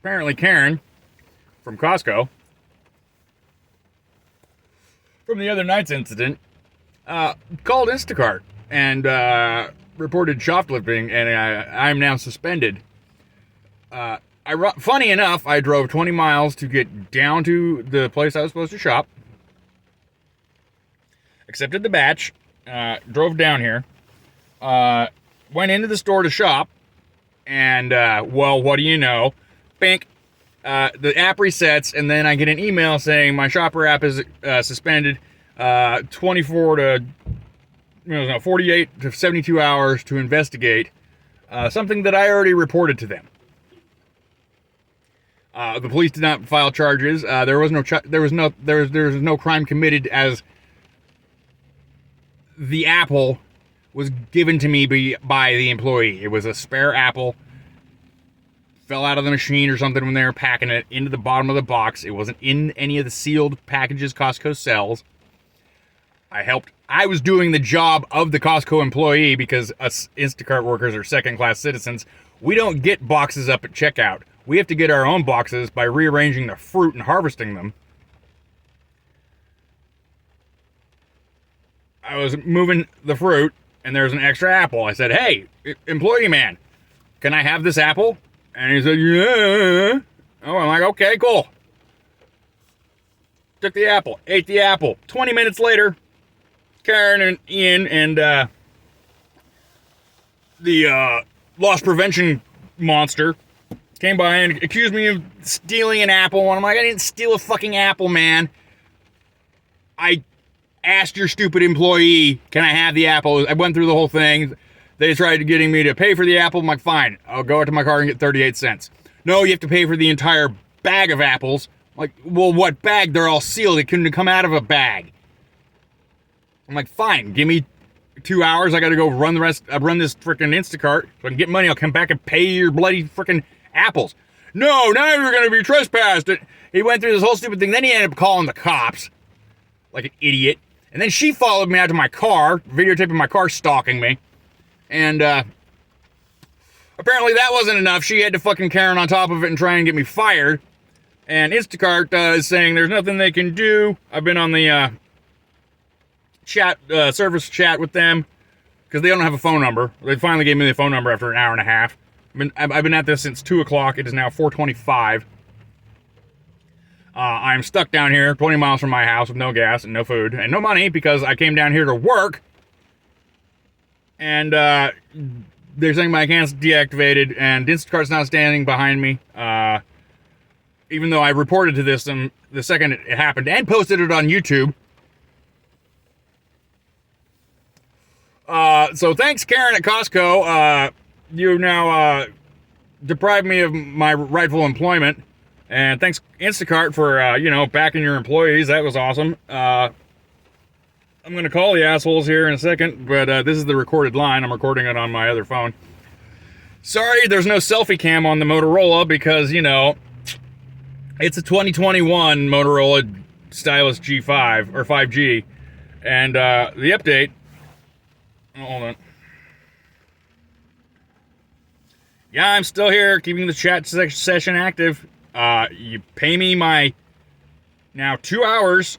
apparently Karen from Costco, from the other night's incident, called Instacart and reported shoplifting, and I'm now suspended. Funny enough, I drove 20 miles to get down to the place I was supposed to shop, accepted the batch, drove down here, went into the store to shop, and, well, what do you know? Bink. The app resets, and then I get an email saying my shopper app is suspended 48 to 72 hours to investigate something that I already reported to them. The police did not file charges. There was no crime committed, as the apple was given to me by the employee. It was a spare apple. Fell out of the machine or something when they were packing it into the bottom of the box. It wasn't in any of the sealed packages Costco sells. I was doing the job of the Costco employee, because us Instacart workers are second-class citizens. We don't get boxes up at checkout. We have to get our own boxes by rearranging the fruit and harvesting them. I was moving the fruit, and there was an extra apple. I said, "Hey, employee man, can I have this apple?" And he said, "Yeah." Oh, I'm like, "Okay, cool." Took the apple, ate the apple. 20 minutes later, Karen and Ian and the loss prevention monster came by and accused me of stealing an apple. And I'm like, "I didn't steal a fucking apple, man. I asked your stupid employee, can I have the apple?" I went through the whole thing. They tried getting me to pay for the apple. I'm like, "Fine, I'll go out to my car and get 38 cents. "No, you have to pay for the entire bag of apples." I'm like, "Well, what bag? They're all sealed. It couldn't come out of a bag." I'm like, "Fine, give me 2 hours. I gotta go run this freaking Instacart so I can get money. I'll come back and pay your bloody freaking apples." "No, now you're gonna be trespassed." He went through this whole stupid thing. Then he ended up calling the cops like an idiot. And then she followed me out to my car, videotaping my car, stalking me. And apparently that wasn't enough. She had to fucking Karen on top of it and try and get me fired. And Instacart is saying there's nothing they can do. I've been on the service chat with them, because they don't have a phone number. They finally gave me the phone number after an hour and a half. I've been at this since 2 o'clock. It is now 4:25. I'm stuck down here 20 miles from my house with no gas and no food and no money, because I came down here to work. And they're saying my account's deactivated, and Instacart's not standing behind me. Even though I reported to this the second it happened and posted it on YouTube. So thanks, Karen at Costco. You now deprived me of my rightful employment. And thanks, Instacart, for, backing your employees. That was awesome. I'm going to call the assholes here in a second, but this is the recorded line. I'm recording it on my other phone. Sorry, there's no selfie cam on the Motorola, because, it's a 2021 Motorola Stylus G5, or 5G. And the update... Oh, hold on. Yeah, I'm still here, keeping the chat session active. You pay me my now 2 hours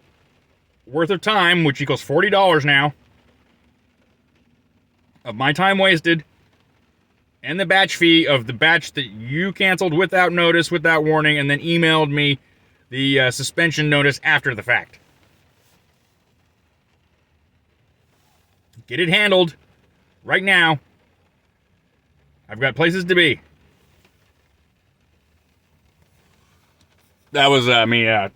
worth of time, which equals $40 now, of my time wasted, and the batch fee of the batch that you canceled without notice, without warning, and then emailed me the suspension notice after the fact. Get it handled right now. I've got places to be. That was me. Oh,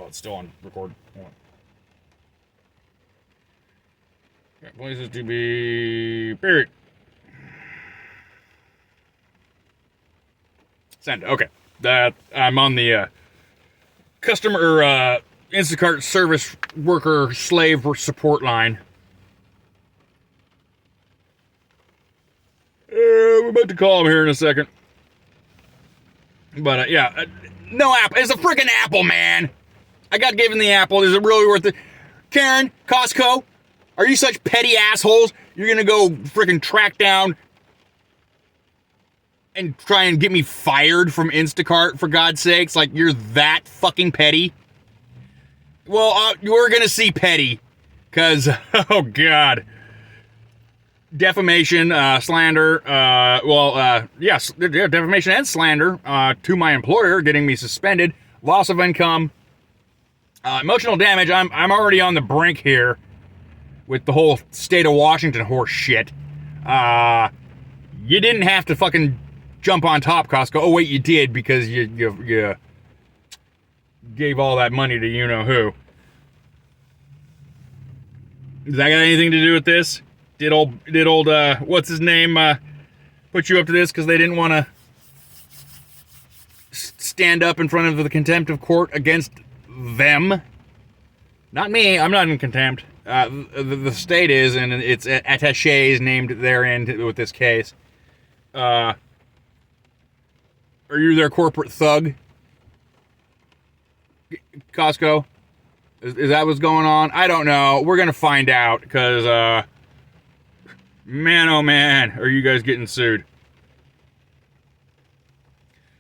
it's still on record. Hold on. Got places to be. Period. Send. Okay. That I'm on the customer Instacart service worker slave support line. We're about to call him here in a second. But, no apple. It's a freaking apple, man. I got given the apple. Is it really worth it? Karen, Costco, are you such petty assholes? You're going to go freaking track down and try and get me fired from Instacart, for God's sakes. Like, you're that fucking petty. Well, you're gonna see petty, because, oh God. Defamation, slander, yes, defamation and slander to my employer, getting me suspended, loss of income, emotional damage. I'm already on the brink here with the whole state of Washington horse shit. You didn't have to fucking jump on top, Costco. Oh wait, you did, because you gave all that money to you know who. Does that got anything to do with this? Did old what's his name put you up to this because they didn't want to stand up in front of the contempt of court against them? Not me. I'm not in contempt. The state is, and its attaches named therein with this case. Are you their corporate thug, Costco? Is that what's going on? I don't know. We're gonna find out, because man, oh man, are you guys getting sued?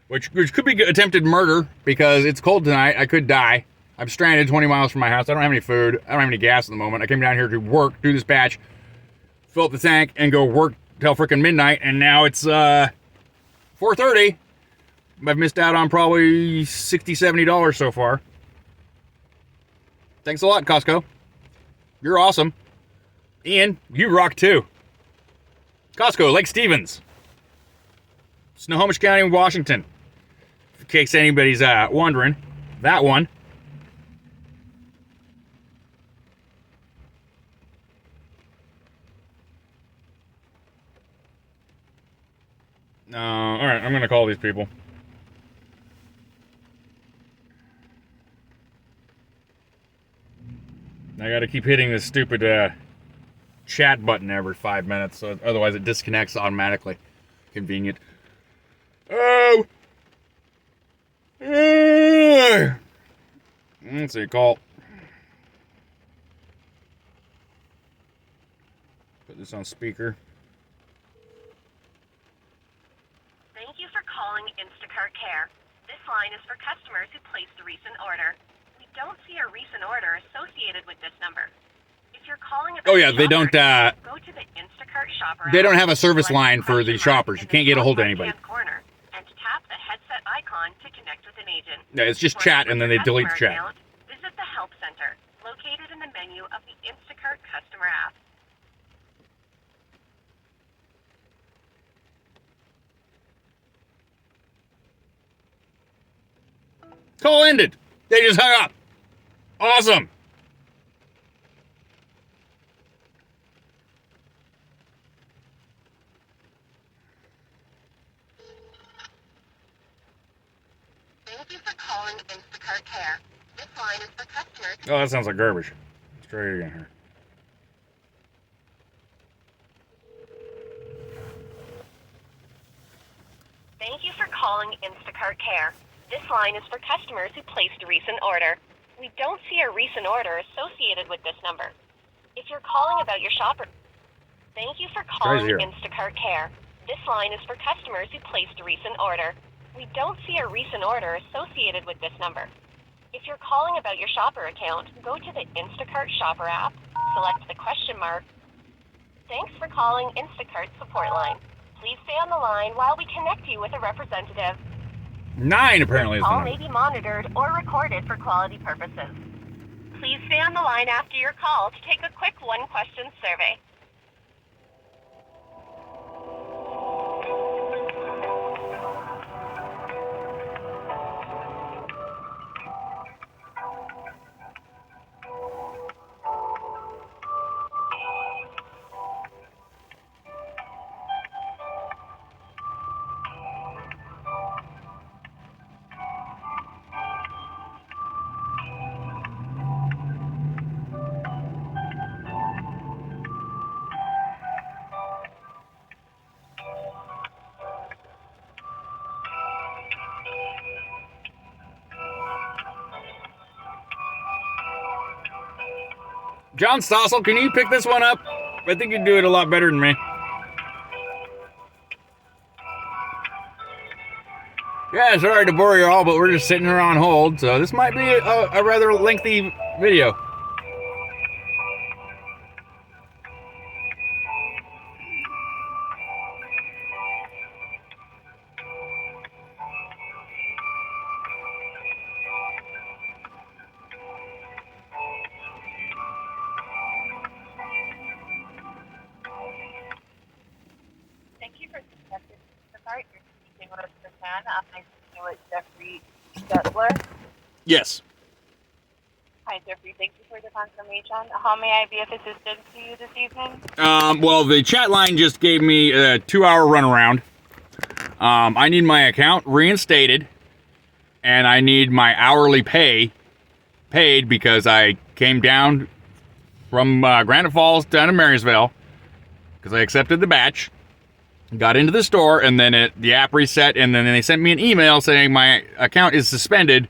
Which could be attempted murder, because it's cold tonight. I could die. I'm stranded 20 miles from my house. I don't have any food. I don't have any gas at the moment. I came down here to work, do this batch, fill up the tank, and go work till frickin' midnight, and now it's 4:30. I've missed out on probably $60, $70 so far. Thanks a lot, Costco. You're awesome. Ian, you rock too. Costco, Lake Stevens. Snohomish County, Washington. In case anybody's wondering. That one. Alright, I'm gonna call these people. I gotta keep hitting this stupid chat button every 5 minutes, so otherwise it disconnects automatically. Convenient. Oh! Let's see, call. Put this on speaker. Thank you for calling Instacart Care. This line is for customers who placed a recent order. We don't see a recent order associated with this number. If you're calling about they don't, go to the Instacart shopper they don't app, have a service select line for the shoppers. You can't get a hold of top anybody. right-hand corner, and tap the headset icon to connect with an agent. Yeah, it's just For chat, and then they delete the customer chat. account, visit the Help Center, located in the menu of the Instacart customer app. Call ended. They just hung up. Awesome. Thank you for calling Instacart Care. This line is for customers. Oh, that sounds like garbage. Let's try it again here. Thank you for calling Instacart Care. This line is for customers who placed a recent order. We don't see a recent order associated with this number. If you're calling about your shopper, thank you for calling Instacart Care. This line is for customers who placed a recent order. We don't see a recent order associated with this number. If you're calling about your shopper account, go to the Instacart shopper app, select the question mark. Thanks for calling Instacart support line. Please stay on the line while we connect you with a representative. 9 apparently is the Call number. may be monitored or recorded for quality purposes. Please stay on the line after your call to take a quick one-question survey. John Stossel, can you pick this one up? I think you'd do it a lot better than me. Yeah, sorry to bore you all, but we're just sitting here on hold, so this might be a rather lengthy video. Thank you for contacting Instacart. You're speaking with Suzanne. I'm speaking with Jeffrey Stetler. Yes. Hi, Jeffrey. Thank you for the confirmation. How may I be of assistance to you this evening? Well, the chat line just gave me a 2-hour runaround. I need my account reinstated, and I need my hourly pay paid because I came down from Granite Falls down to Marysville because I accepted the batch, got into the store, and then the app reset, and then they sent me an email saying my account is suspended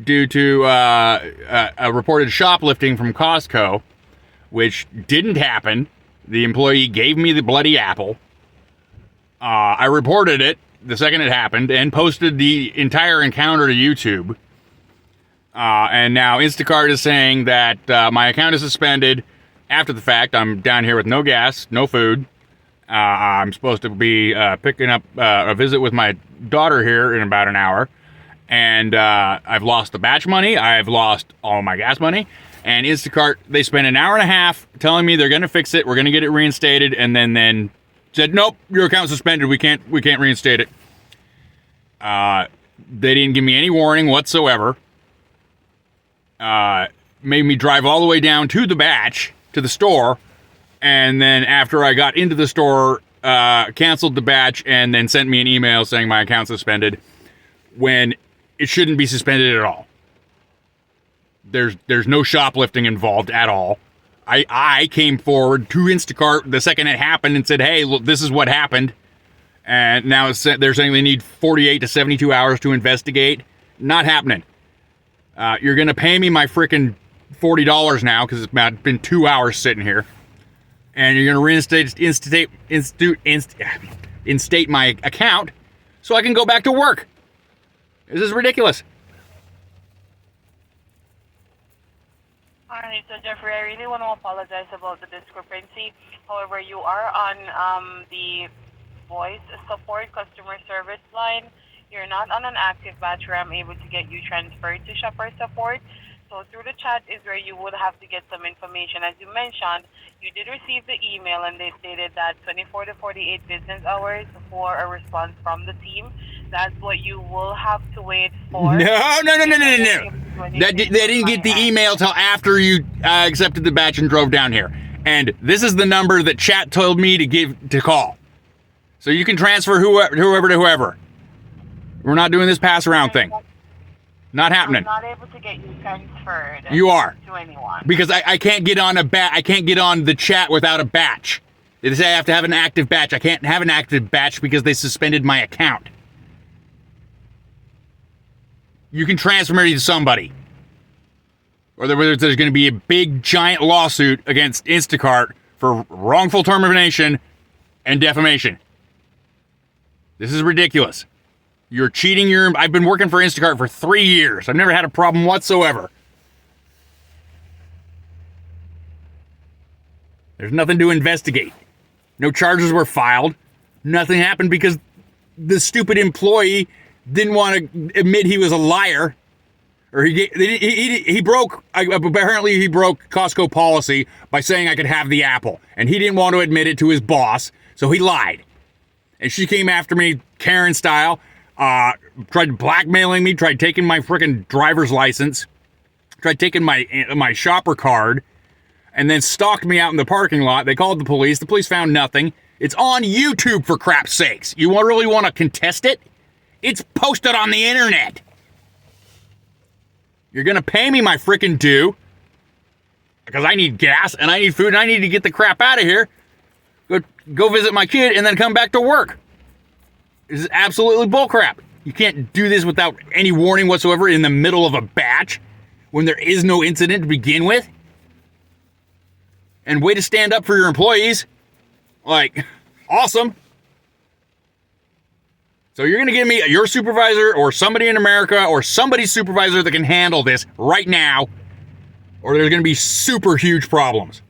due to a reported shoplifting from Costco, which didn't happen. The employee gave me the bloody apple. I reported it the second it happened and posted the entire encounter to YouTube. And now Instacart is saying that my account is suspended after the fact. I'm down here with no gas, no food. I'm supposed to be picking up a visit with my daughter here in about an hour. And I've lost the batch money. I've lost all my gas money. And Instacart, they spent an hour and a half telling me they're going to fix it. We're going to get it reinstated. And then said, nope, your account's suspended. We can't reinstate it. They didn't give me any warning whatsoever. Made me drive all the way down to the batch, to the store. And then after I got into the store, canceled the batch and then sent me an email saying my account's suspended when it shouldn't be suspended at all. There's no shoplifting involved at all. I came forward to Instacart the second it happened and said, hey, look, this is what happened. And now they're saying they need 48 to 72 hours to investigate. Not happening. You're going to pay me my freaking $40 now because it's been 2 hours sitting here. And you're going to instate my account so I can go back to work. This is ridiculous. All right, so Jeffrey, I really want to apologize about the discrepancy. However, you are on the voice support customer service line. You're not on an active batch where I'm able to get you transferred to shopper support. So through the chat is where you would have to get some information. As you mentioned, you did receive the email and they stated that 24 to 48 business hours for a response from the team. That's what you will have to wait for. No. They didn't get the email till after you accepted the batch and drove down here. And this is the number that chat told me to call. So you can transfer whoever to whoever. We're not doing this pass around thing. Not happening. I'm not able to get you transferred. You are. To anyone. Because I can't get on I can't get on the chat without a batch. They say I have to have an active batch. I can't have an active batch because they suspended my account. You can transfer me to somebody. Or there's going to be a big, giant lawsuit against Instacart for wrongful termination and defamation. This is ridiculous. You're cheating I've been working for Instacart for 3 years. I've never had a problem whatsoever. There's nothing to investigate. No charges were filed. Nothing happened because the stupid employee didn't want to admit he was a liar. Or he broke Costco policy by saying I could have the apple. And he didn't want to admit it to his boss, so he lied. And she came after me, Karen style, tried blackmailing me, tried taking my frickin' driver's license, tried taking my shopper card, and then stalked me out in the parking lot. They called the police. The police found nothing. It's on YouTube, for crap's sakes. You really want to contest it? It's posted on the internet. You're going to pay me my frickin' due because I need gas and I need food and I need to get the crap out of here. Go visit my kid and then come back to work. This is absolutely bullcrap. You can't do this without any warning whatsoever in the middle of a batch when there is no incident to begin with. And way to stand up for your employees. Like, awesome. So you're going to give me your supervisor or somebody in America or somebody's supervisor that can handle this right now, or there's going to be super huge problems.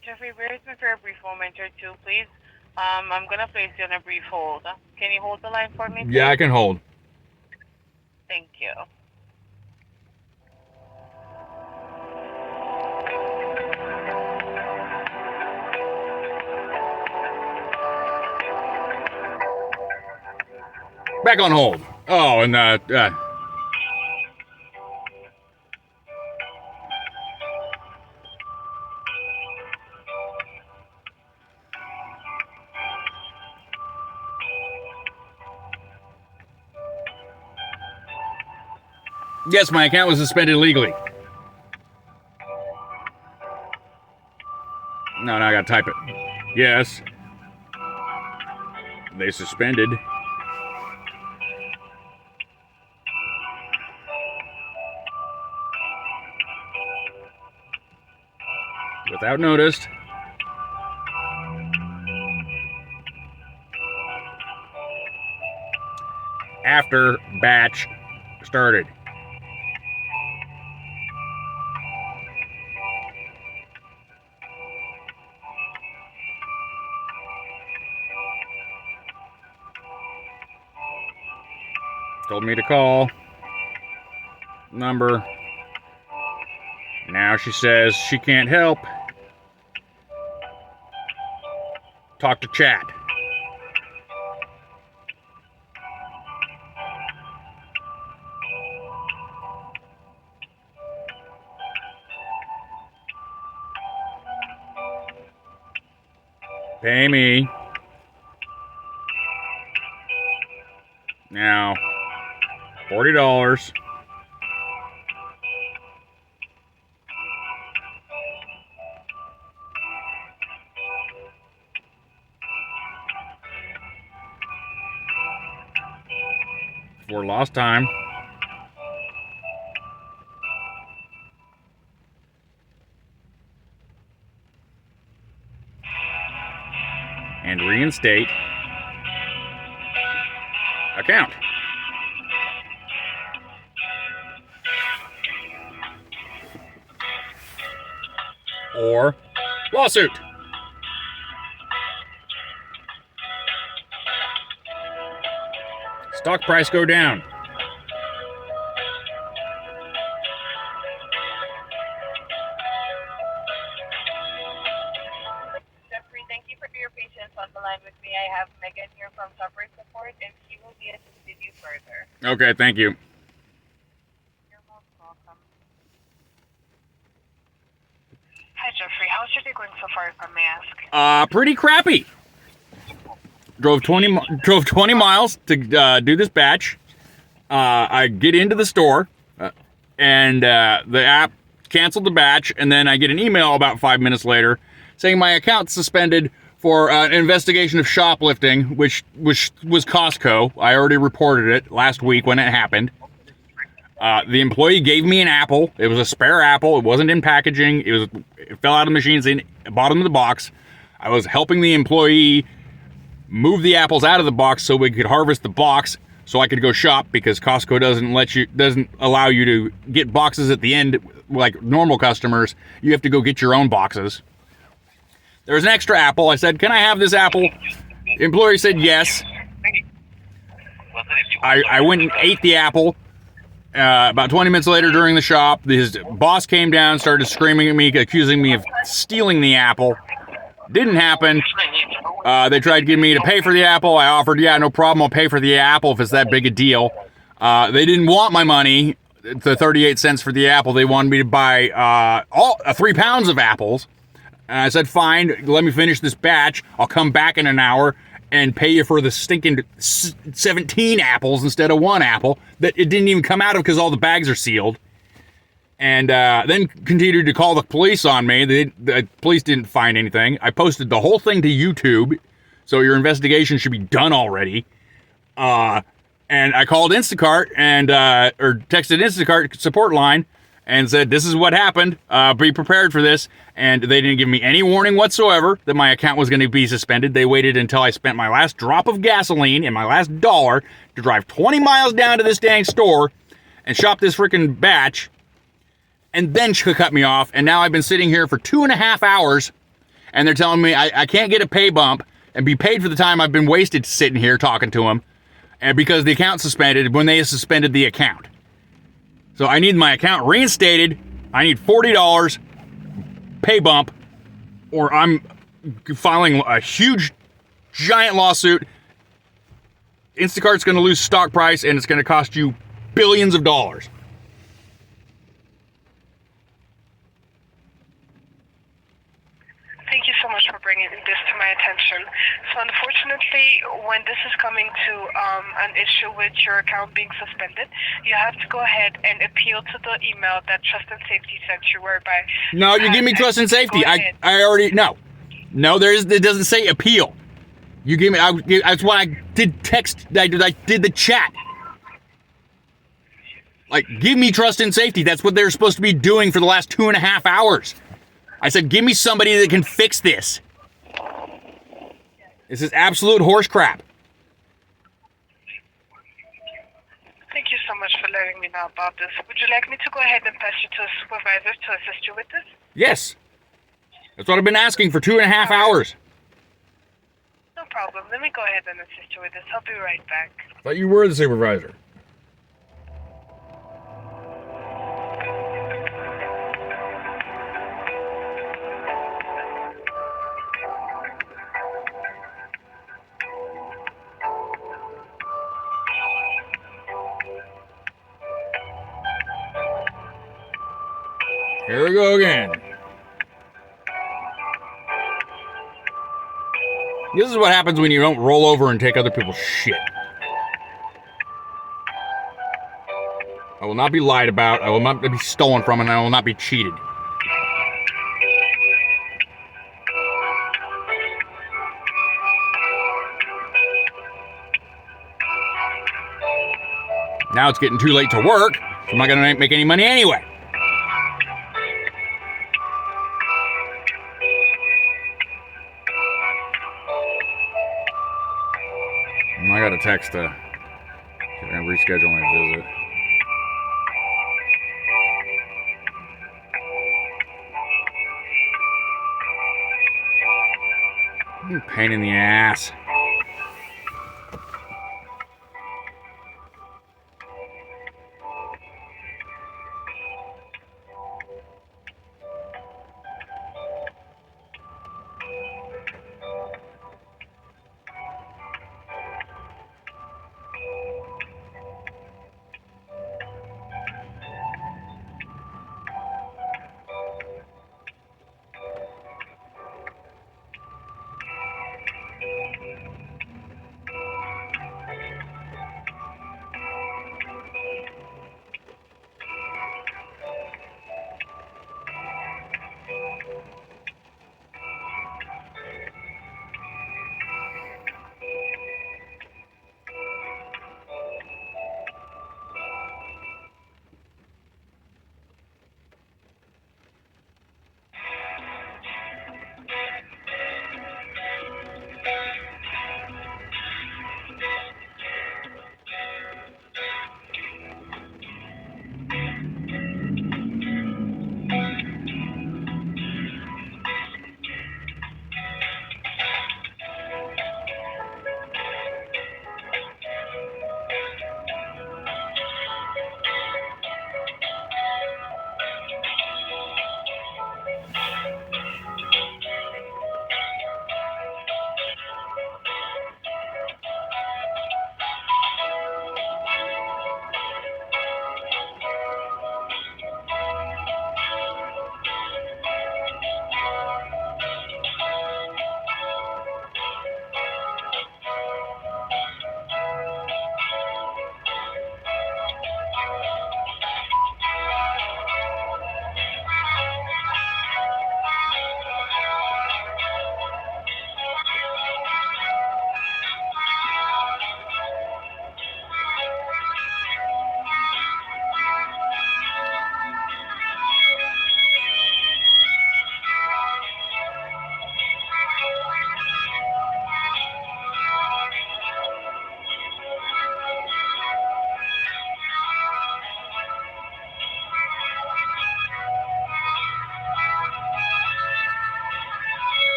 Jeffrey, bear with me for a brief moment or two, please. I'm going to place you on a brief hold. Can you hold the line for me, please? Yeah, I can hold. Thank you. Back on hold. Oh, and yes, my account was suspended illegally. No, I gotta type it. Yes. They suspended. Without notice. After batch started. Told me to call. Number. Now she says she can't help. Talk to chat. Pay me. Now, $40. For lost time. And reinstate account. Or lawsuit. Stock price go down. Jeffrey, thank you for your patience on the line with me. I have Megan here from Suffering Support, and she will be assisting you further. Okay, thank you. You're most welcome. Hi, Jeffrey. How's your day going so far, if I may ask? Pretty crappy. Drove 20 miles to do this batch. I get into the store, and the app canceled the batch, and then I get an email about 5 minutes later saying my account's suspended for an investigation of shoplifting, which was Costco. I already reported it last week when it happened. The employee gave me an apple. It was a spare apple. It wasn't in packaging. It fell out of the machines in the bottom of the box. I was helping the employee move the apples out of the box so we could harvest the box so I could go shop, because Costco doesn't allow you to get boxes at the end like normal customers. You have to go get your own boxes. There was an extra apple. I said, "Can I have this apple?" The employee said yes. I went and ate the apple. About 20 minutes later during the shop, his boss came down, started screaming at me, accusing me of stealing the apple. Didn't happen. They tried to get me to pay for the apple. I offered, yeah, no problem, I'll pay for the apple if it's that big a deal. They didn't want my money, the 38 cents for the apple. They wanted me to buy 3 pounds of apples. And I said, fine, let me finish this batch. I'll come back in an hour and pay you for the stinking 17 apples instead of 1 apple that it didn't even come out of because all the bags are sealed. And then continued to call the police on me. The police didn't find anything. I posted the whole thing to YouTube, so your investigation should be done already. And I called Instacart or texted Instacart support line, and said, this is what happened. Be prepared for this. And they didn't give me any warning whatsoever that my account was going to be suspended. They waited until I spent my last drop of gasoline and my last dollar to drive 20 miles down to this dang store and shop this freaking batch, and then cut me off. And now I've been sitting here for 2.5 hours, and they're telling me I can't get a pay bump and be paid for the time I've been wasted sitting here talking to them, and because the account's suspended when they suspended the account. So I need my account reinstated. I need $40 pay bump, or I'm filing a huge, giant lawsuit. Instacart's going to lose stock price, and it's going to cost you billions of dollars. Thank you so much for bringing this to my attention. So unfortunately, when this is coming to an issue with your account being suspended, you have to go ahead and appeal to the email that Trust and Safety sent you, whereby... No, you give me Trust and Safety. I already... No, it doesn't say appeal. You give me... That's why I did text... I did the chat. Like, give me Trust and Safety. That's what they're supposed to be doing for the last 2.5 hours. I said, give me somebody that can fix this. This is absolute horse crap. Thank you so much for letting me know about this. Would you like me to go ahead and pass you to a supervisor to assist you with this? Yes. That's what I've been asking for 2.5 hours. No problem. Let me go ahead and assist you with this. I'll be right back. I thought you were the supervisor. Here we go again. This is what happens when you don't roll over and take other people's shit. I will not be lied about. I will not be stolen from, and I will not be cheated. Now it's getting too late to work. I'm not going to make any money anyway. I got a text to reschedule my visit. Pain in the ass.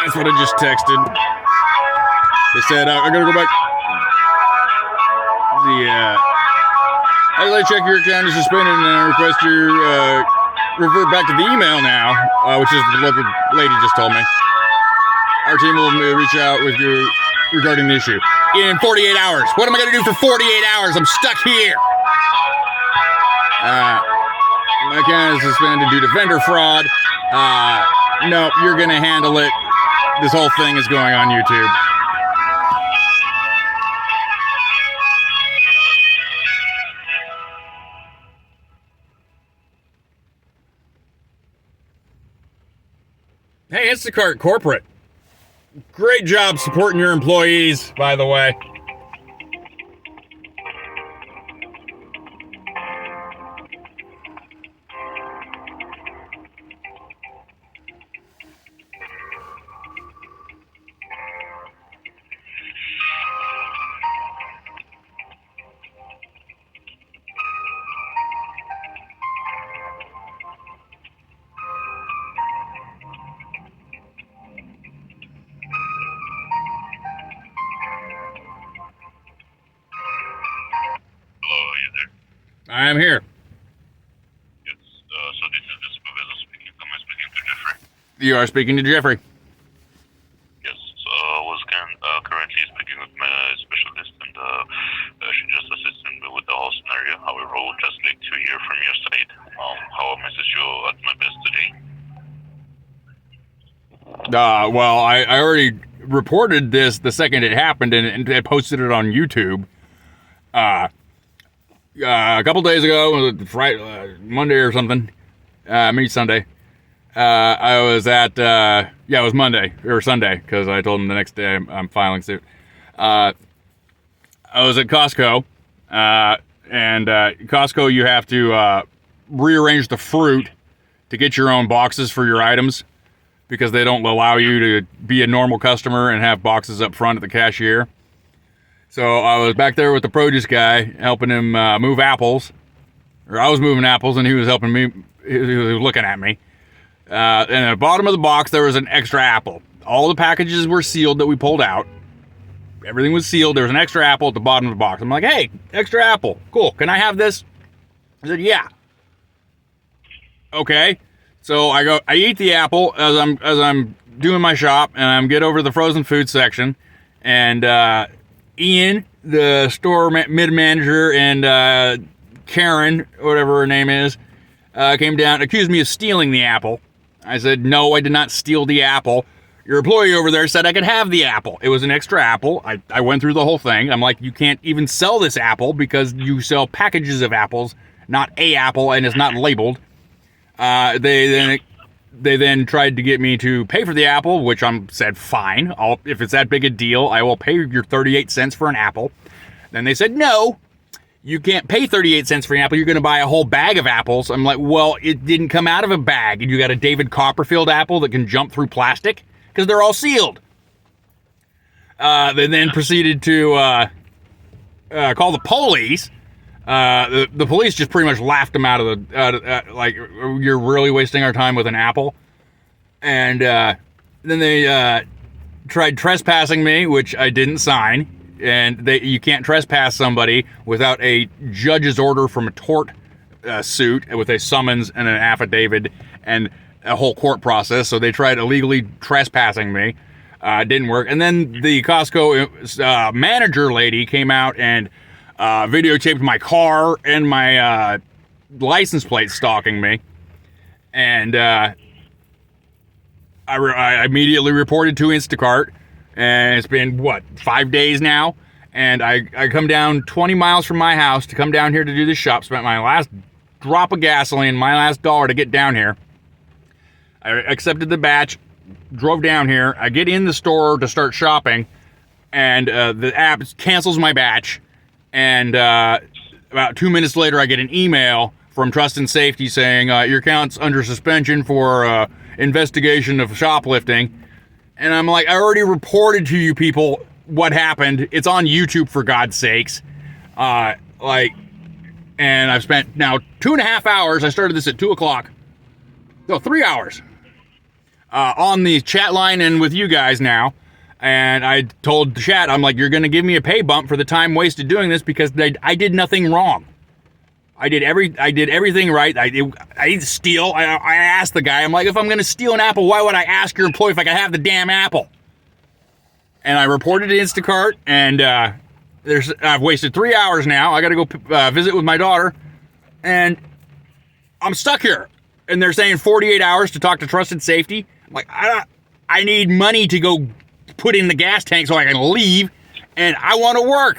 That's what I just texted. They said, I gotta go back. As I check your account is suspended and I request your revert back to the email now, which is what the lady just told me. Our team will reach out with you regarding the issue in 48 hours. What am I going to do for 48 hours? I'm stuck here. My account is suspended due to vendor fraud. No, you're going to handle it. This whole thing is going on YouTube. Hey, Instacart Corporate. Great job supporting your employees, by the way. I am here. Yes, so this is the supervisor speaking. Am I speaking to Jeffrey? You are speaking to Jeffrey. Yes, so I was currently speaking with my specialist, and she just assisted me with the whole scenario. However, I would just like to hear from your side how I message you at my best today. Well, I already reported this the second it happened, and I posted it on YouTube. A couple days ago, Friday, Monday or something, maybe Sunday, I was at, it was Monday, or Sunday, because I told him the next day I'm filing suit. I was at Costco, and Costco, you have to rearrange the fruit to get your own boxes for your items, because they don't allow you to be a normal customer and have boxes up front at the cashier. So I was back there with the produce guy, helping him move apples. Or I was moving apples, and he was helping me. He was looking at me. And at the bottom of the box, there was an extra apple. All the packages were sealed that we pulled out. Everything was sealed. There was an extra apple at the bottom of the box. I'm like, hey, extra apple. Cool. Can I have this? I said, yeah. Okay. So I eat the apple as I'm doing my shop, and I get over to the frozen food section, and Ian, the store mid-manager, and Karen, whatever her name is, came down, accused me of stealing the apple. I said, no, I did not steal the apple. Your employee over there said I could have the apple. It was an extra apple. I went through the whole thing. I'm like, you can't even sell this apple because you sell packages of apples, not a apple, and it's not labeled. They then tried to get me to pay for the apple, which I said, fine. If it's that big a deal, I will pay your 38 cents for an apple. Then they said, no, you can't pay 38 cents for an apple. You're going to buy a whole bag of apples. I'm like, well, it didn't come out of a bag. And you got a David Copperfield apple that can jump through plastic because they're all sealed. They then proceeded to call the police. The police just pretty much laughed them out of the, like, you're really wasting our time with an apple. And then they tried trespassing me, which I didn't sign. And you can't trespass somebody without a judge's order from a tort suit with a summons and an affidavit and a whole court process. So they tried illegally trespassing me. Didn't work. And then the Costco manager lady came out and videotaped my car and my license plate stalking me. And I immediately reported to Instacart. And it's been, 5 days now? And I come down 20 miles from my house to come down here to do this shop. Spent my last drop of gasoline, my last dollar to get down here. I accepted the batch, drove down here. I get in the store to start shopping. And the app cancels my batch. And about 2 minutes later, I get an email from Trust and Safety saying, your account's under suspension for investigation of shoplifting. And I'm like, I already reported to you people what happened. It's on YouTube, for God's sakes. And I've spent now 2.5 hours. I started this at 2 o'clock. No, 3 hours. on the chat line and with you guys now. And I told the chat, I'm like, you're going to give me a pay bump for the time wasted doing this because I did nothing wrong. I did everything right. I didn't steal. I asked the guy, I'm like, if I'm going to steal an apple, why would I ask your employee if I could have the damn apple? And I reported to Instacart, and I've wasted 3 hours now. I got to go visit with my daughter, and I'm stuck here. And they're saying 48 hours to talk to Trusted Safety. I'm like, I need money to go put in the gas tank so I can leave, and I want to work.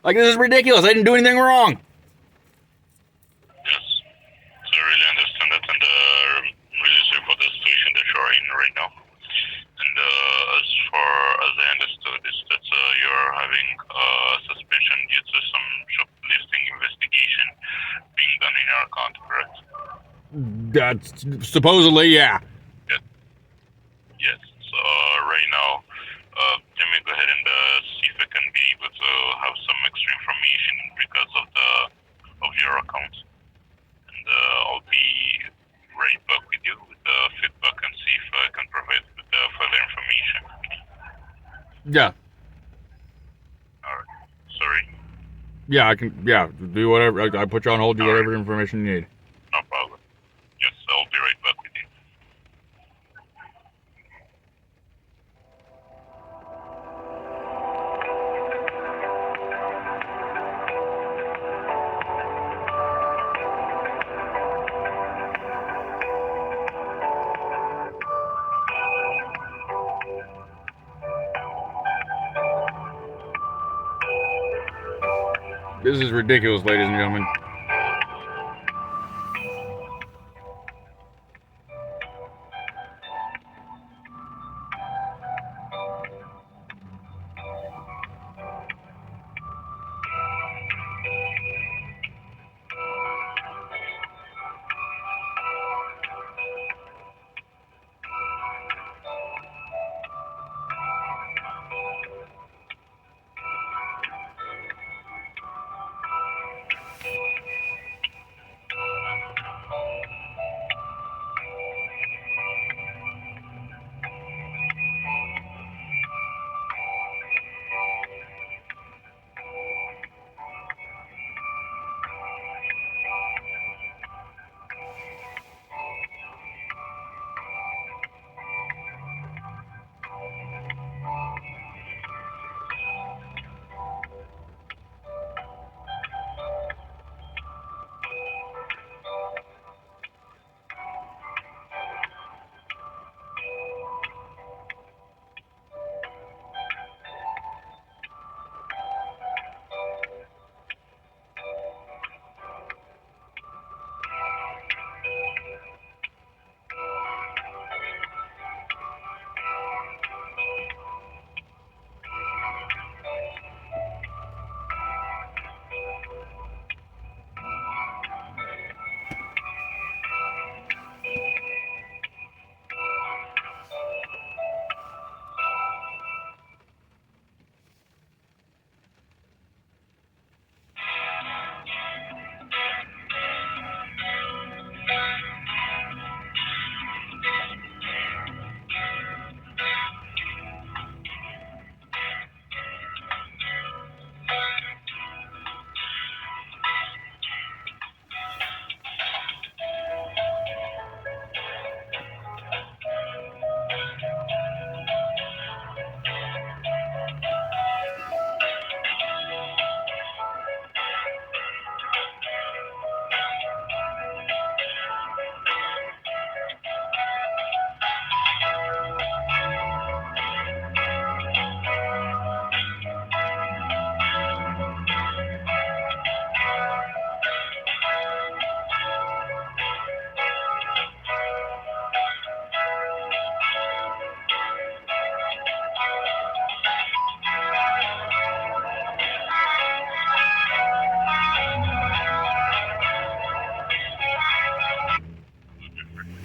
Like, this is ridiculous. I didn't do anything wrong. Yes. So I really understand that, and I'm really sorry for the situation that you're in right now. And as far as I understood, is that you're having suspension due to some shoplifting investigation being done in your account, correct? That's supposedly, yeah. Yes. So right now, let me go ahead and see if I can be able to have some extra information in regards of your account, and I'll be right back with you with the feedback and see if I can provide with further information. Yeah. All right. Sorry. Yeah, I can, yeah, do whatever. I put you on hold, do whatever information you need. No problem. Yes, I'll be right back with you. This is ridiculous, ladies and gentlemen.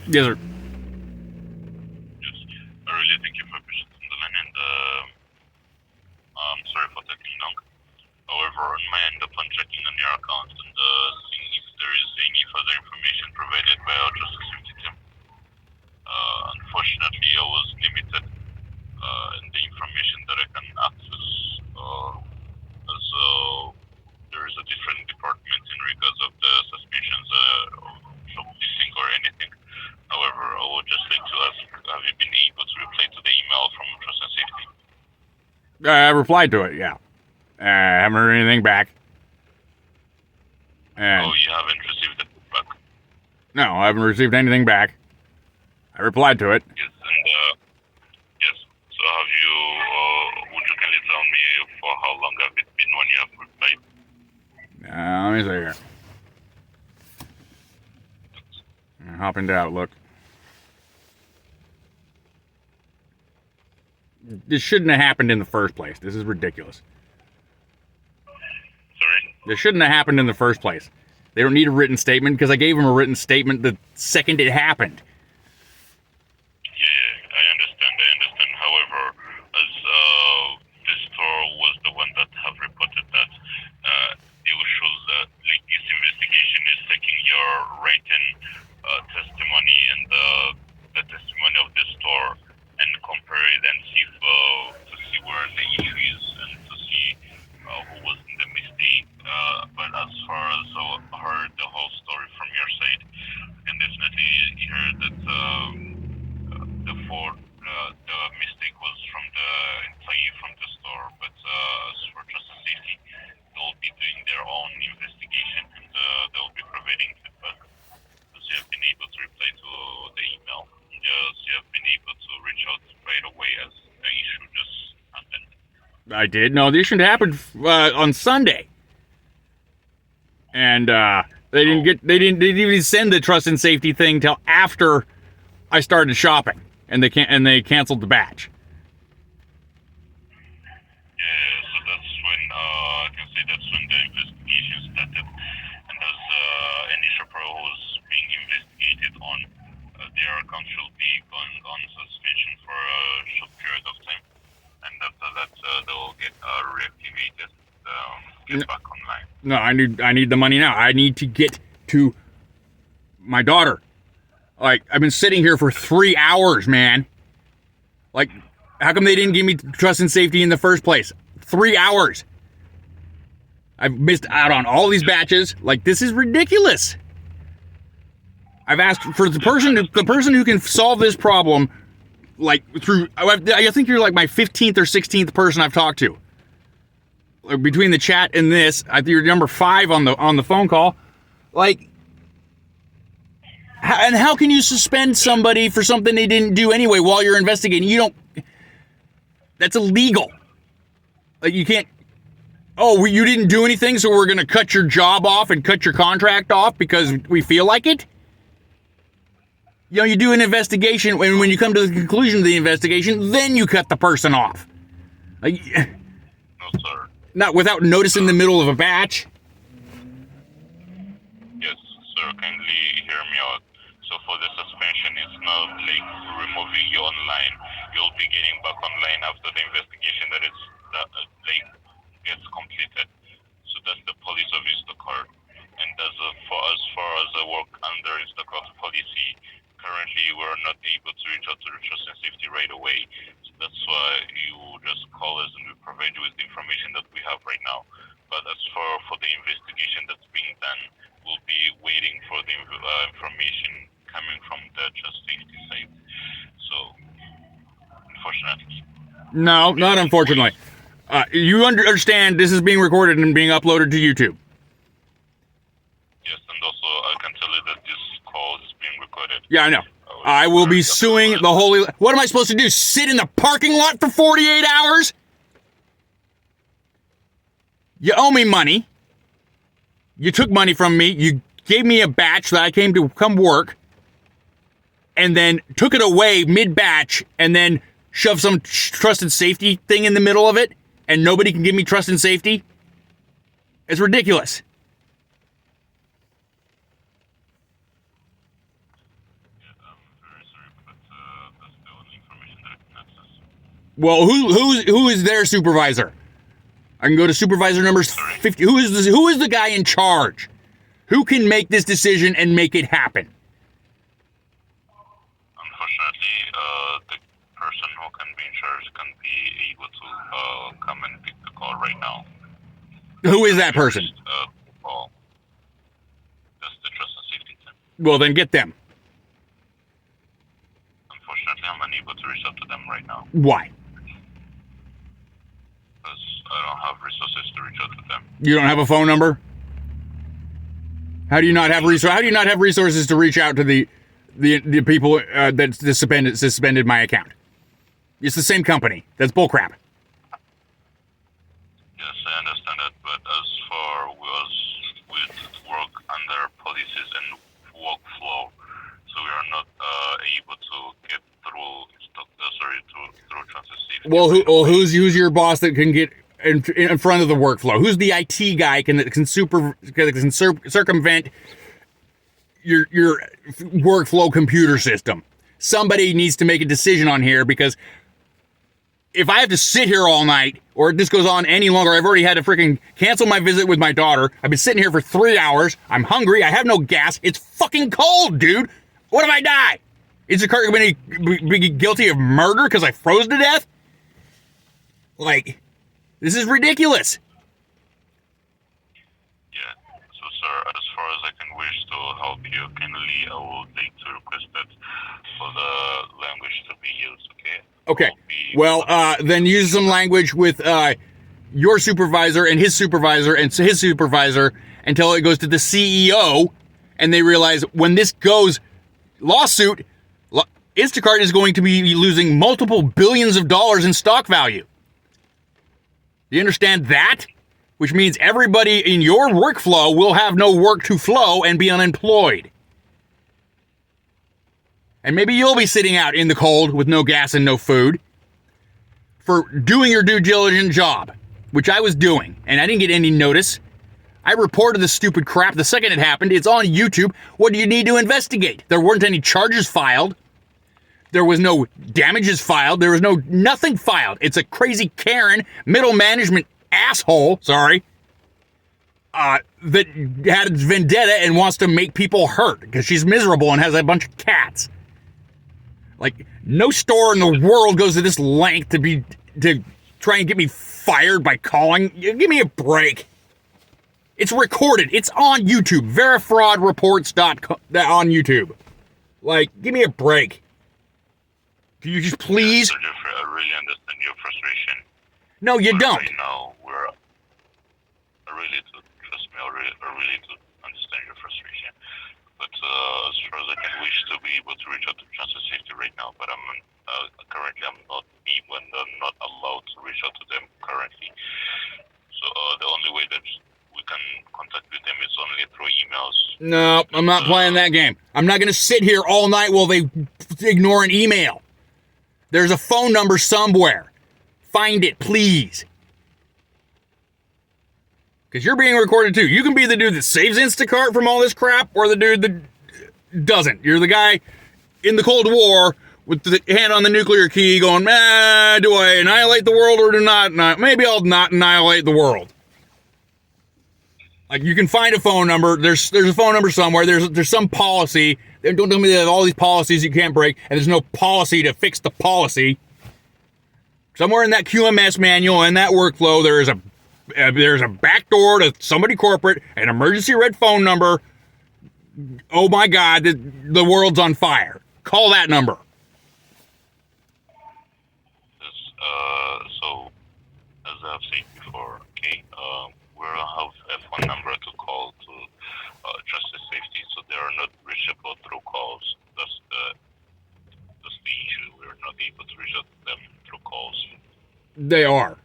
Yes, sir. Yes. I really thank you for your patience on the line, and I'm sorry for taking long. However, on my end, upon checking on your account and seeing if there is any further information provided by our justice safety team, unfortunately, have you been able to reply to the email from Trust and Safety? I replied to it, yeah. I haven't heard anything back. And Oh, you haven't received the feedback? no, I haven't received anything back. I replied to it. Yes, and yes. So have you, would you kindly tell me for how long have it been when you have replied? Let me see here. Hop into Outlook. This shouldn't have happened in the first place. This is ridiculous. Sorry? This shouldn't have happened in the first place. They don't need a written statement because I gave them a written statement the second it happened. Yeah, I understand. However, as the store was the one that have reported that they will show that like this investigation is taking your written testimony and the testimony of the store and compare it and see if, to see where the issue is and to see who was in the mistake. But as far as I heard the whole story from your side, I can definitely hear that the mistake was from the employee from the store. But as for Trust and Safety, they'll be doing their own investigation and they'll be providing feedback. As you have been able to reply to the email, as you have been able to reach out right away as the issue just happened. I did. No, the issue happened on Sunday, and they didn't even send the Trust and Safety thing till after I started shopping, and they canceled the batch. Yeah, so that's when I can say that's when the investigation started, and as any shopper who's being investigated on, their account should be going on suspension for a short period of time, and after that they'll get reactivated, get back online. No, I need the money now. I need to get to my daughter. Like, I've been sitting here for 3 hours, man. Like, how come they didn't give me Trust and Safety in the first place? 3 hours. I've missed out on all these batches. Like, this is ridiculous. I've asked for the person who can solve this problem, like, through, I think you're like my 15th or 16th person I've talked to. Like, between the chat and this, I think you're number 5 on the phone call. Like, and how can you suspend somebody for something they didn't do anyway while you're investigating? You don't, that's illegal. Like, you can't, oh, you didn't do anything, so we're going to cut your job off and cut your contract off because we feel like it? You know, you do an investigation, and when you come to the conclusion of the investigation, then you cut the person off. Like, No, sir. not without notice in the middle of a batch. Yes, sir, kindly hear me out. So for the suspension, it's not like removing you online. You'll be getting back online after the investigation that is like gets completed. So that's the policy of Instacart. And as far as I work under Instacart policy, currently we're not able to reach out to the Trust and Safety right away. So that's why you just call us and we provide you with the information that we have right now. But as for the investigation that's being done, we'll be waiting for the information coming from the Trust Safety side. So, unfortunately. No, not unfortunately. You understand this is being recorded and being uploaded to YouTube. Yes, and also I can tell you that this call is being recorded. Yeah, I know. I will be suing the holy... What am I supposed to do? Sit in the parking lot for 48 hours? You owe me money. You took money from me. You gave me a batch that I came to come work. And then took it away mid-batch and then shoved some Trust and Safety thing in the middle of it. And nobody can give me Trust and Safety. It's ridiculous. Well, who is their supervisor? I can go to supervisor number 50. Who is the guy in charge? Who can make this decision and make it happen? Unfortunately, the person who can be in charge can be able to come and pick the call right now. Who is that person? Call. That's the Trust and Safety team. Well, then get them. Unfortunately, I'm unable to reach out to them right now Why? because I don't have resources to reach out to them. You don't have a phone number? How do you not have resources to reach out to the people that suspended my account? It's the same company. That's bullcrap. Yes, I understand that, but as far as with work under policies and workflow, so we are not able to get through transit safety. Well, who's your boss that can get in front of the workflow? Who's the IT guy that can circumvent your workflow computer system? Somebody needs to make a decision on here, because if I have to sit here all night, or this goes on any longer, I've already had to freaking cancel my visit with my daughter. I've been sitting here for 3 hours. I'm hungry. I have no gas. It's fucking cold, dude. What if I die? Is the car going to be guilty of murder because I froze to death? Like, this is ridiculous. Yeah. So, sir, as far as I can wish to help you, kindly, I would like to request that for the language to be used, okay? Okay. Well, then use some language with your supervisor and his supervisor and his supervisor until it goes to the CEO, and they realize when this goes lawsuit, Instacart is going to be losing multiple billions of dollars in stock value. Do you understand that? Which means everybody in your workflow will have no work to flow and be unemployed. And maybe you'll be sitting out in the cold with no gas and no food for doing your due diligent job, which I was doing, and I didn't get any notice. I reported the stupid crap the second it happened. It's on YouTube. What do you need to investigate? There weren't any charges filed. There was no damages filed. There was nothing filed. It's a crazy Karen, middle management asshole, that had vendetta and wants to make people hurt because she's miserable and has a bunch of cats. Like, no store in the world goes to this length to try and get me fired by calling. Give me a break. It's recorded. It's on YouTube. Verifraudreports.com on YouTube. Like, give me a break. Can you just please? Mr. Jeffrey, I really understand your frustration. No, you don't. Right now, I really do. Trust me, I really do understand your frustration. But as far as I can wish to be able to reach out to transit safety right now, but currently I'm not allowed to reach out to them currently. So the only way that we can contact with them is only through emails. No, I'm not playing that game. I'm not going to sit here all night while they ignore an email. There's a phone number somewhere. Find it, please. Because you're being recorded too. You can be the dude that saves Instacart from all this crap, or the dude that doesn't. You're the guy in the Cold War with the hand on the nuclear key going, do I annihilate the world or do not? Maybe I'll not annihilate the world. Like, you can find a phone number. There's a phone number somewhere. There's some policy. Don't tell me there's all these policies you can't break, and there's no policy to fix the policy. Somewhere in that QMS manual and that workflow, there's a back door to somebody corporate, an emergency red phone number. Oh my God, the world's on fire. Call that number. So, as I've said before, okay, we'll have a phone number to call to justice safety, so they are not reachable through calls. That's the issue. We're not able to reach out to them through calls. They are.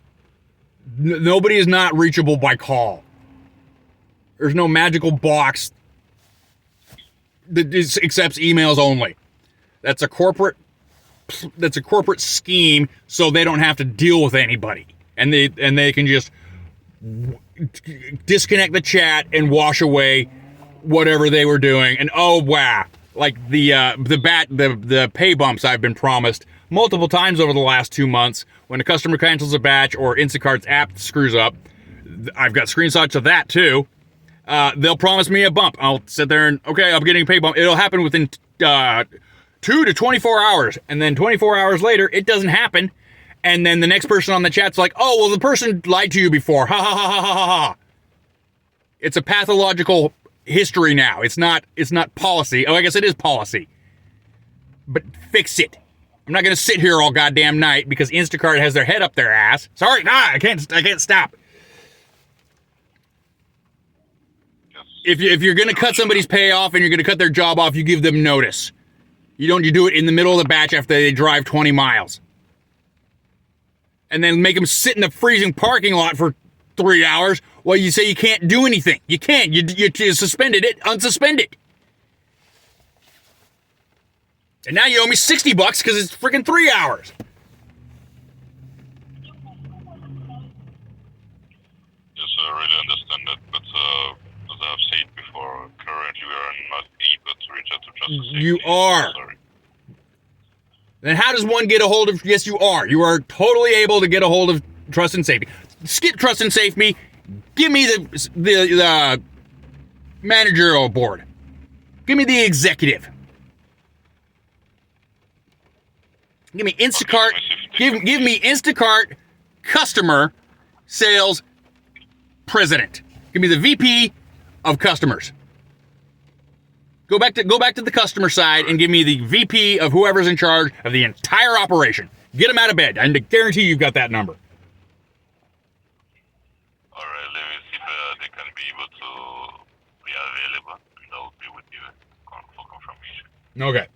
Nobody is not reachable by call. There's no magical box that accepts emails only. That's a corporate scheme, so they don't have to deal with anybody, and they can just disconnect the chat and wash away whatever they were doing. And oh wow, like the pay bumps I've been promised multiple times over the last 2 months. When a customer cancels a batch or Instacart's app screws up, I've got screenshots of that too. They'll promise me a bump. I'll sit there and, okay, I'm getting a pay bump. It'll happen within 2 to 24 hours. And then 24 hours later, it doesn't happen. And then the next person on the chat's like, oh, well, the person lied to you before. Ha ha ha ha ha ha. It's a pathological history now. It's not policy. Oh, I guess it is policy. But fix it. I'm not gonna sit here all goddamn night because Instacart has their head up their ass. Sorry, I can't stop. Yes. If you're gonna cut somebody's pay off and you're gonna cut their job off, you give them notice. You do it in the middle of the batch after they drive 20 miles. And then make them sit in the freezing parking lot for 3 hours while you say you can't do anything. You can't. You suspended it, unsuspend it. And now you owe me $60 because it's freaking 3 hours. Yes, I really understand that, but as I've said before, currently we are not able to reach out to justice. You are. Sorry. Then how does one get a hold of... Yes, you are. You are totally able to get a hold of Trust and Safety. Skip Trust and Safety. Give me the managerial board. Give me the executive. Give me Instacart. Give me Instacart customer sales president. Give me the VP of customers. Go back to the customer side and give me the VP of whoever's in charge of the entire operation. Get them out of bed. I guarantee you've got that number. All right, let me see if they can be able to be available, and I'll be with you for confirmation. Okay.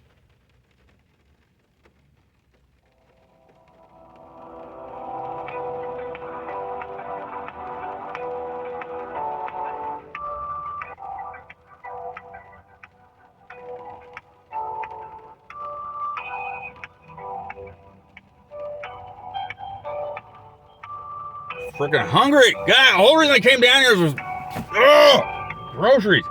Freaking hungry. God, the whole reason I came down here was groceries.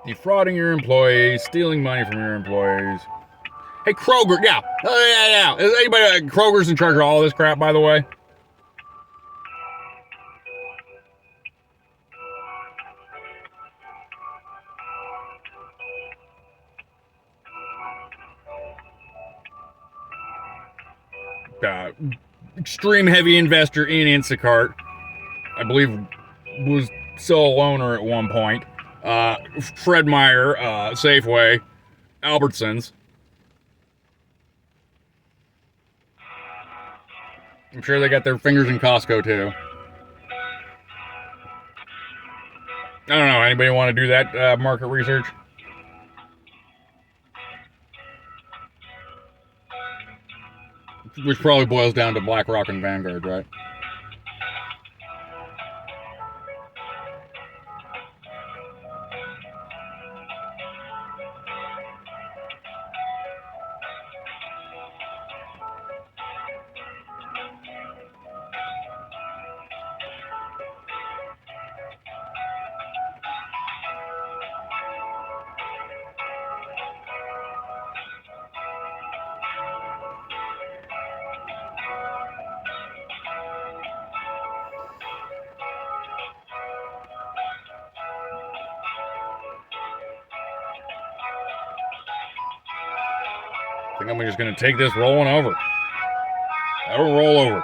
Defrauding your employees, stealing money from your employees. Hey, Kroger, yeah. Oh, yeah. Is anybody at Kroger's in charge of all this crap, by the way? Extreme heavy investor in Instacart. I believe was sole owner at one point. Fred Meyer, Safeway, Albertsons. I'm sure they got their fingers in Costco too. I don't know. Anybody want to do that market research? Which probably boils down to BlackRock and Vanguard, right? I think I'm just going to take this rolling over. That'll roll over.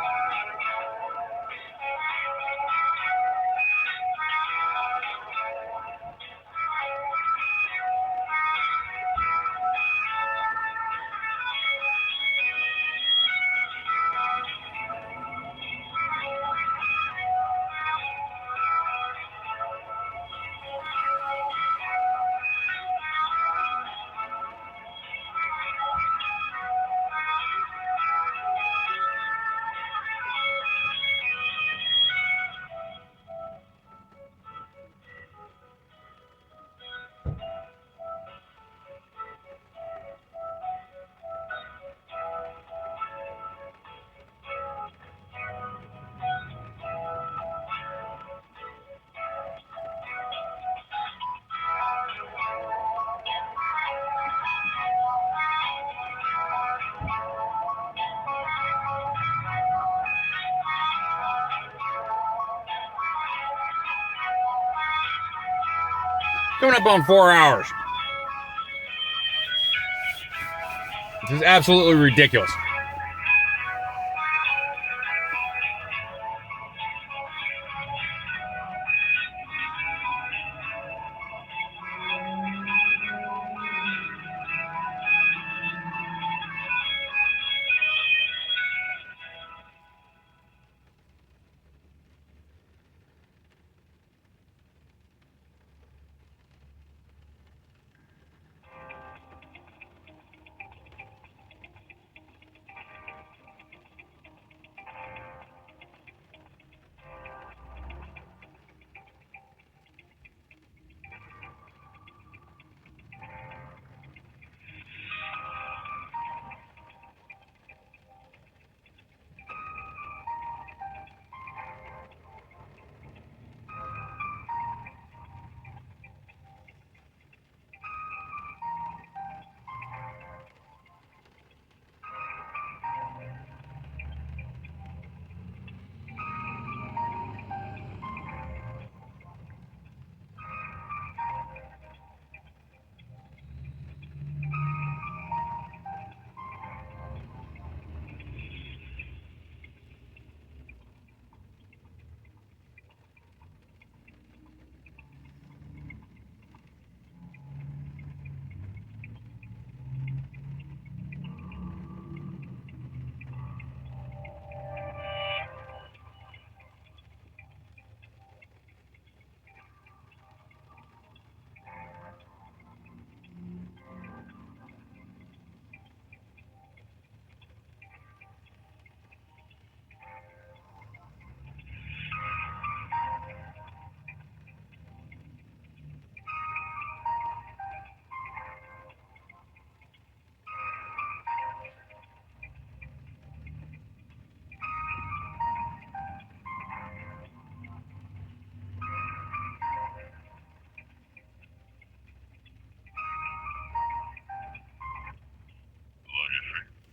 Coming up on 4 hours. This is absolutely ridiculous.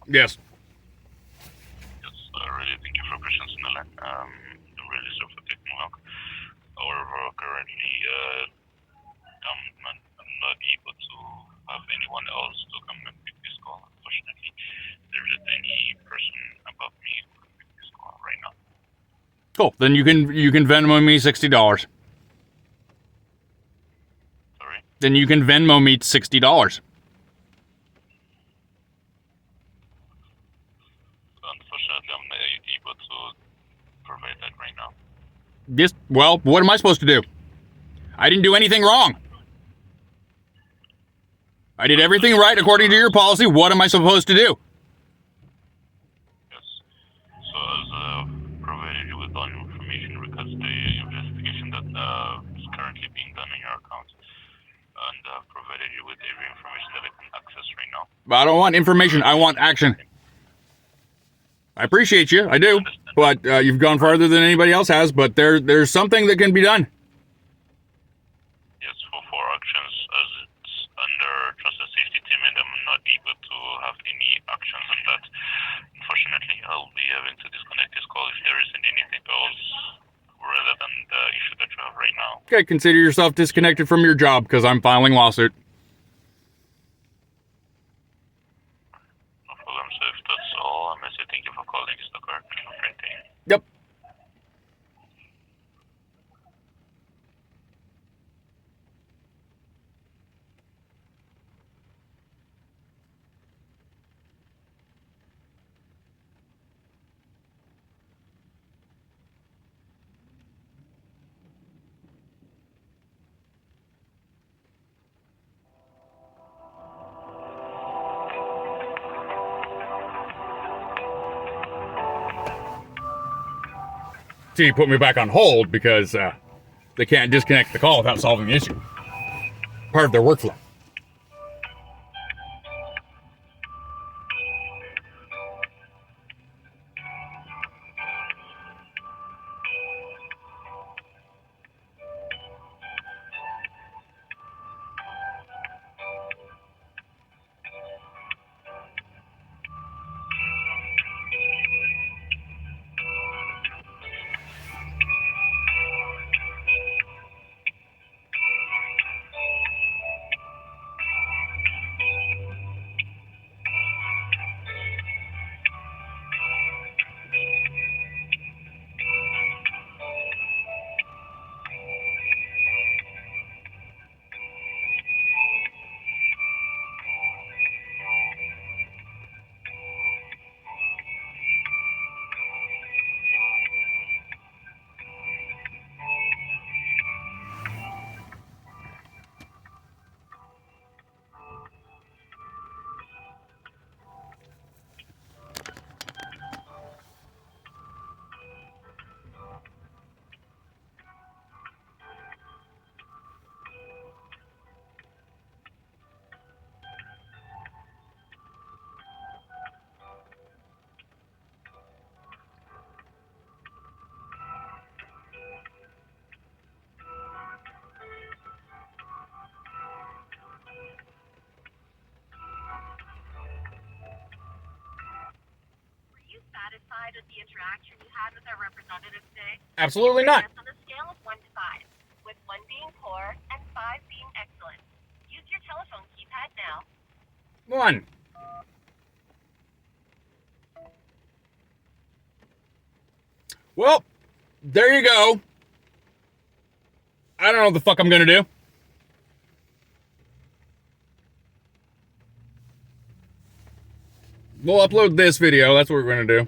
Yes. Yes, really thank you for patience in the line. I'm really sorry for taking long. However, currently, I'm not able to have anyone else to come and pick this call. Unfortunately, there isn't any person above me who can pick this call right now. Cool. Then you can Venmo me $60. Sorry. Then you can Venmo me $60. Unfortunately, I'm not able to provide that right now. Yes. Well, what am I supposed to do? I didn't do anything wrong. I did everything right according to your policy. What am I supposed to do? Yes. So as provided you with all information regards the investigation that is currently being done in your account, and provided you with every information that I can access right now. I don't want information. I want action. I appreciate you. I do. But you've gone farther than anybody else has. But there's something that can be done. Yes, for actions as it's under trust and safety team, and I'm not able to have any actions on that. Unfortunately, I'll be having to disconnect this call if there isn't anything else rather than the issue that you have right now. Okay, consider yourself disconnected from your job because I'm filing lawsuit. No problem. So if that's all, I'm going to say thank you for calling Instacart. Have a great day. Yep. See, you put me back on hold because they can't disconnect the call without solving the issue. Part of their workflow. satisfied with the interaction you had with our representative today? Absolutely not. On a scale of 1 to 5, with 1 being poor and 5 being excellent. Use your telephone keypad now. 1. Well, there you go. I don't know what the fuck I'm gonna do. We'll upload this video. That's what we're gonna do.